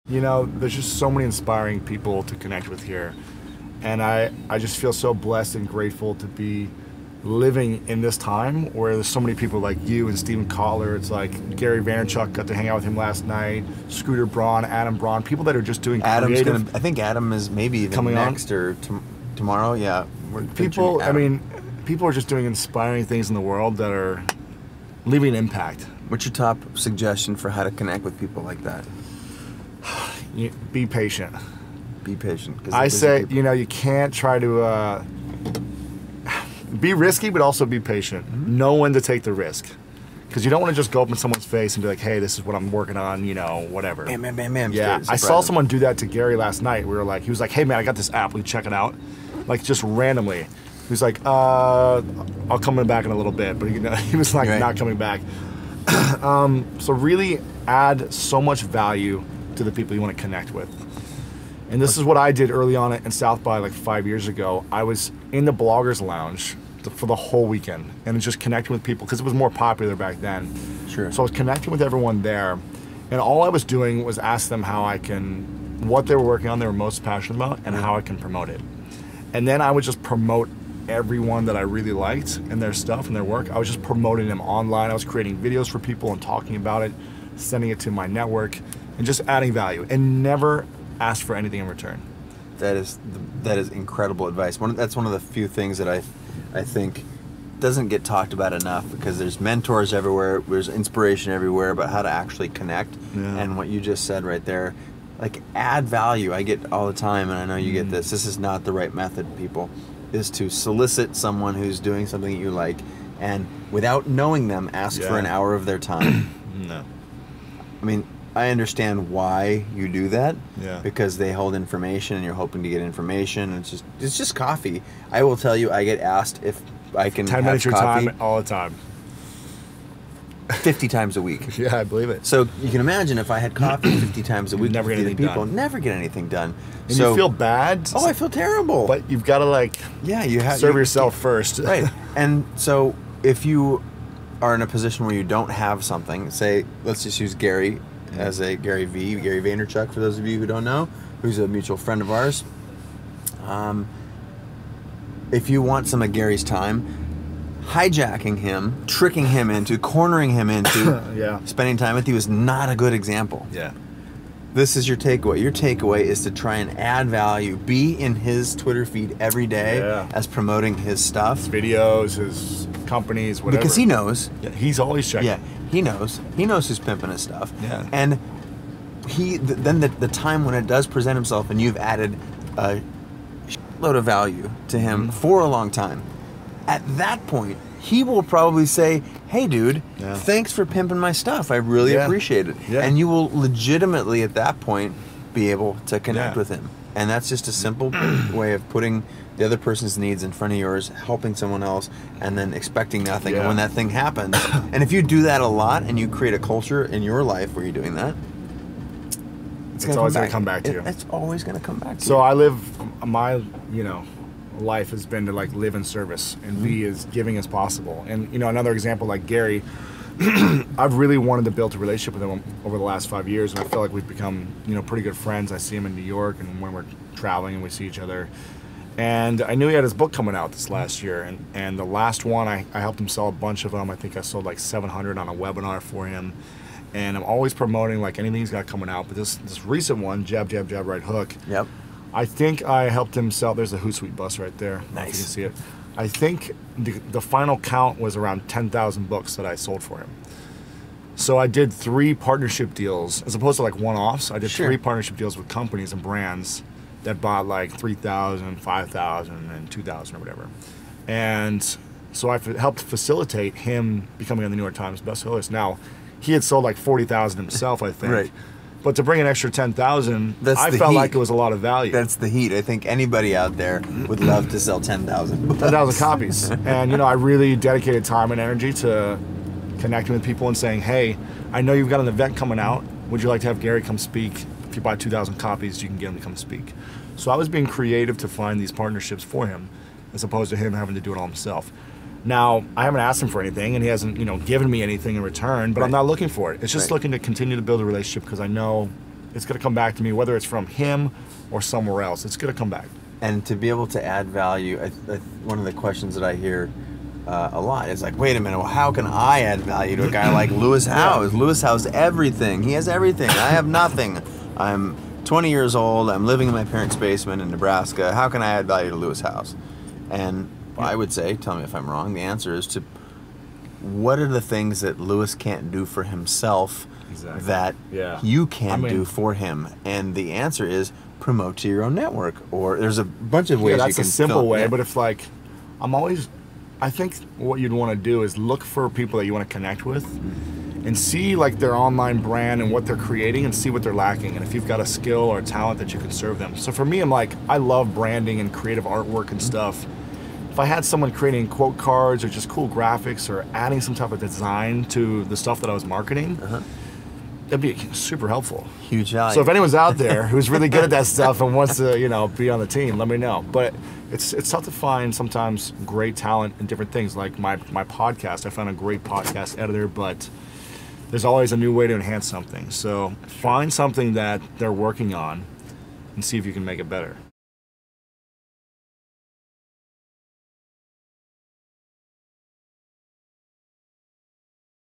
You know, there's just so many inspiring people to connect with here. And I just feel so blessed and grateful to be living in this time where there's so many people like you and Stephen Kotler. It's like Gary Vaynerchuk, got to hang out with him last night, Scooter Braun, Adam Braun, people that are just doing creative. I think Adam is maybe even coming next or tomorrow. Yeah. People, I mean, people are just doing inspiring things in the world that are leaving an impact. What's your top suggestion for how to connect with people like that? Be patient. Be patient. I say, you know, you can't try to be risky, but also be patient. Know when to take the risk. Because you don't want to just go up in someone's face and be like, hey, this is what I'm working on, you know, whatever. Bam, bam, bam, bam. Yeah, I saw someone do that to Gary last night. We were like, he was like, hey, man, I got this app. Will you check it out? Like, just randomly. He was like, I'll come back in a little bit. But, you know, he was like, not coming back. So really add so much value to the people you want to connect with. And this is what I did early on in South by like 5 years ago. I was in the bloggers lounge for the whole weekend and just connecting with people because it was more popular back then. Sure. So I was connecting with everyone there, and all I was doing was ask them how I can, what they were working on, they were most passionate about, and how I can promote it. And then I would just promote everyone that I really liked and their stuff and their work. I was just promoting them online. I was creating videos for people and talking about it, sending it to my network, and just adding value, and never ask for anything in return. That is incredible advice. That's one of the few things that I think doesn't get talked about enough, because there's mentors everywhere, there's inspiration everywhere about how to actually connect. And what you just said right there, like, add value. I get all the time, and I know you get this. This is not the right method, people, is to solicit someone who's doing something that you like, and without knowing them, ask for an hour of their time. No. I mean, I understand why you do that, because they hold information and you're hoping to get information. And it's just coffee. I will tell you, I get asked if I can 10 minutes of your time all the time. 50 times a week. Yeah, I believe it. So you can imagine if I had coffee 50 times a week, never get anything done. Never get anything done. And so, you feel bad. Oh, I feel terrible. But you've got to, like, serve yourself first. Right. And so if you are in a position where you don't have something, say, let's just use Gary as a Gary Vaynerchuk, for those of you who don't know, who's a mutual friend of ours. If you want some of Gary's time, hijacking him, tricking him into, cornering him into spending time with you is not a good example. Yeah. This is your takeaway. Your takeaway is to try and add value. Be in his Twitter feed every day as promoting his stuff. His videos, his companies, whatever. Because he knows. Yeah, he's always checking. Yeah, he knows. He knows who's pimping his stuff. Yeah. And then the time when it does present himself and you've added a load of value to him for a long time, at that point, he will probably say, hey, dude, thanks for pimping my stuff. I really appreciate it. Yeah. And you will legitimately, at that point, be able to connect with him. And that's just a simple way of putting the other person's needs in front of yours, helping someone else, and then expecting nothing. And when that thing happens, and if you do that a lot and you create a culture in your life where you're doing that, it's always going to come back to you. It's always going to come back to you. So I live, my, life has been to, like, live in service and be as giving as possible. And, another example, like Gary, I've really wanted to build a relationship with him over the last 5 years, and I feel like we've become, pretty good friends. I see him in New York, and when we're traveling and we see each other. And I knew he had his book coming out this last year, and the last one, I helped him sell a bunch of them. I think I sold like 700 on a webinar for him. And I'm always promoting, like, anything he's got coming out. But this recent one, Jab, Jab, Jab, Right Hook. Yep. I think I helped him sell. There's a Hootsuite bus right there. Nice. If you can see it. I think the final count was around 10,000 books that I sold for him. So I did 3 partnership deals as opposed to, like, one-offs. I did 3 partnership deals with companies and brands that bought like 3,000, 5,000, and 2,000 or whatever. And so I helped facilitate him becoming on the New York Times bestseller list. Now, he had sold like 40,000 himself, I think. Right. But to bring an extra 10,000, I felt like it was a lot of value. That's the heat. I think anybody out there would love to sell 10,000. 10,000 copies. And, I really dedicated time and energy to connecting with people and saying, hey, I know you've got an event coming out. Would you like to have Gary come speak? If you buy 2,000 copies, you can get him to come speak. So I was being creative to find these partnerships for him, as opposed to him having to do it all himself. Now, I haven't asked him for anything, and he hasn't, given me anything in return, but I'm not looking for it. It's just looking to continue to build a relationship, because I know it's going to come back to me, whether it's from him or somewhere else. It's going to come back. And to be able to add value, one of the questions that I hear a lot is like, wait a minute, well, how can I add value to a guy like Lewis Howes? Lewis Howes, everything. He has everything. I have nothing. I'm 20 years old. I'm living in my parents' basement in Nebraska. How can I add value to Lewis Howes? And I would say, tell me if I'm wrong, the answer is to, what are the things that Lewis can't do for himself that you can do for him? And the answer is promote to your own network. Or there's a bunch of ways you can. That's a simple way, but if like, I think what you'd want to do is look for people that you want to connect with and see like their online brand and what they're creating and see what they're lacking. And if you've got a skill or a talent that you can serve them. So for me, I'm like, I love branding and creative artwork and stuff. If I had someone creating quote cards or just cool graphics or adding some type of design to the stuff that I was marketing, that'd be super helpful. Huge value. So if anyone's out there who's really good at that stuff and wants to, be on the team, let me know. But it's tough to find sometimes great talent in different things. Like my podcast, I found a great podcast editor, but there's always a new way to enhance something. So find something that they're working on and see if you can make it better.